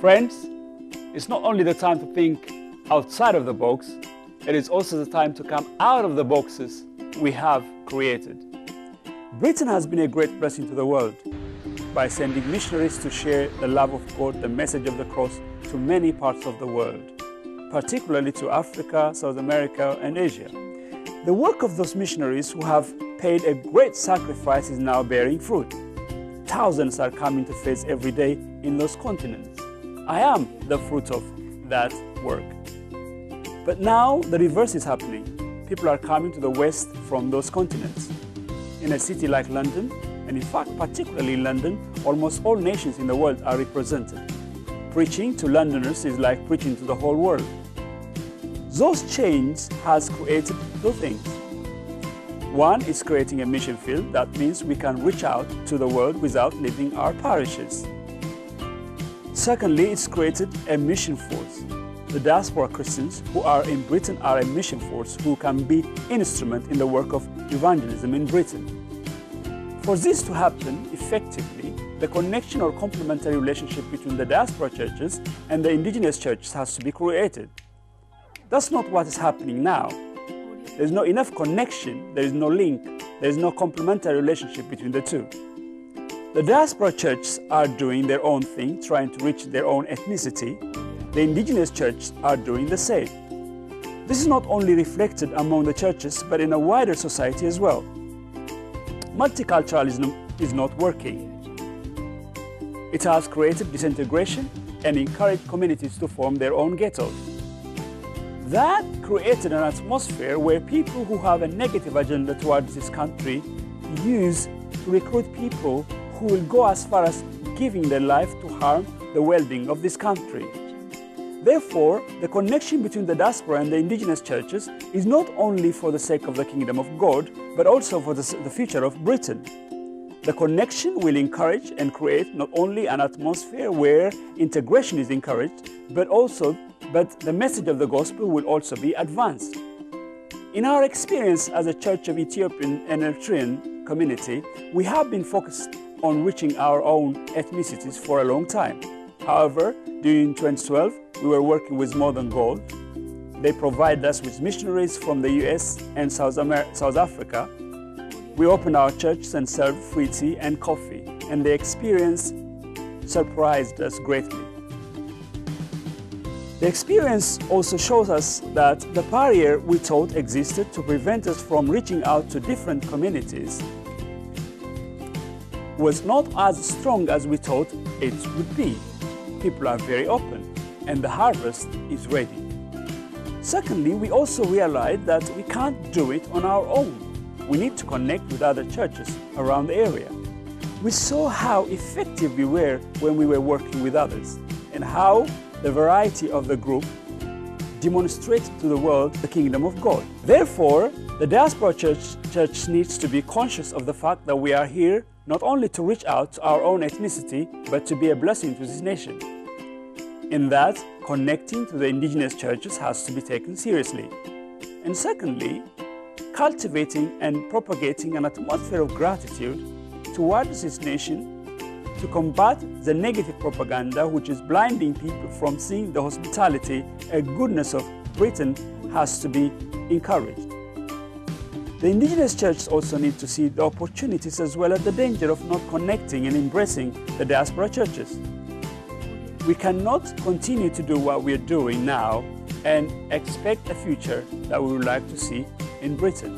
Friends, it's not only the time to think outside of the box, it is also the time to come out of the boxes we have created. Britain has been a great blessing to the world by sending missionaries to share the love of God, the message of the cross, to many parts of the world, particularly to Africa, South America, and Asia. The work of those missionaries who have paid a great sacrifice is now bearing fruit. Thousands are coming to faith every day in those continents. I am the fruit of that work. But now the reverse is happening. People are coming to the West from those continents. In a city like London, and in fact particularly in London, almost all nations in the world are represented. Preaching to Londoners is like preaching to the whole world. Those changes has created two things. One is creating a mission field. That means we can reach out to the world without leaving our parishes. Secondly, it's created a mission force. The diaspora Christians who are in Britain are a mission force who can be instrument in the work of evangelism in Britain. For this to happen effectively, the connection or complementary relationship between the diaspora churches and the indigenous churches has to be created. That's not what is happening now. There's not enough connection, there is no link, there is no complementary relationship between the two. The diaspora churches are doing their own thing, trying to reach their own ethnicity. The indigenous churches are doing the same. This is not only reflected among the churches, but in a wider society as well. Multiculturalism is not working. It has created disintegration and encouraged communities to form their own ghettos. That created an atmosphere where people who have a negative agenda towards this country use to recruit people who will go as far as giving their life to harm the well-being of this country. Therefore, the connection between the diaspora and the indigenous churches is not only for the sake of the kingdom of God, but also for the future of Britain. The connection will encourage and create not only an atmosphere where integration is encouraged, but the message of the gospel will also be advanced. In our experience as a Church of Ethiopian and Eritrean community, we have been focused on reaching our own ethnicities for a long time. However, during 2012, we were working with More Than Gold. They provided us with missionaries from the US and South Africa. We opened our churches and served free tea and coffee, and the experience surprised us greatly. The experience also shows us that the barrier we thought existed to prevent us from reaching out to different communities was not as strong as we thought it would be. People are very open, and the harvest is ready. Secondly, we also realized that we can't do it on our own. We need to connect with other churches around the area. We saw how effective we were when we were working with others, and how the variety of the group demonstrates to the world the kingdom of God. Therefore, the diaspora church needs to be conscious of the fact that we are here not only to reach out to our own ethnicity, but to be a blessing to this nation. In that, connecting to the indigenous churches has to be taken seriously. And secondly, cultivating and propagating an atmosphere of gratitude towards this nation to combat the negative propaganda which is blinding people from seeing the hospitality and goodness of Britain has to be encouraged. The indigenous churches also need to see the opportunities as well as the danger of not connecting and embracing the diaspora churches. We cannot continue to do what we are doing now and expect a future that we would like to see in Britain.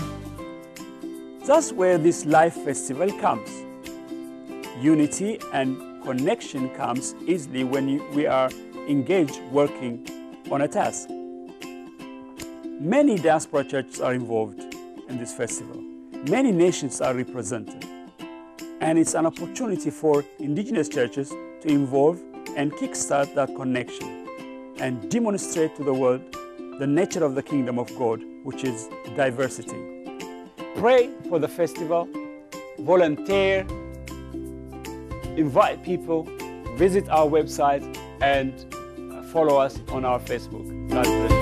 That's where this Life Festival comes. Unity and connection comes easily when we are engaged working on a task. Many diaspora churches are involved in this festival. Many nations are represented. And it's an opportunity for indigenous churches to involve and kickstart that connection and demonstrate to the world the nature of the kingdom of God, which is diversity. Pray for the festival, volunteer, invite people, visit our website, and follow us on our Facebook. God bless you.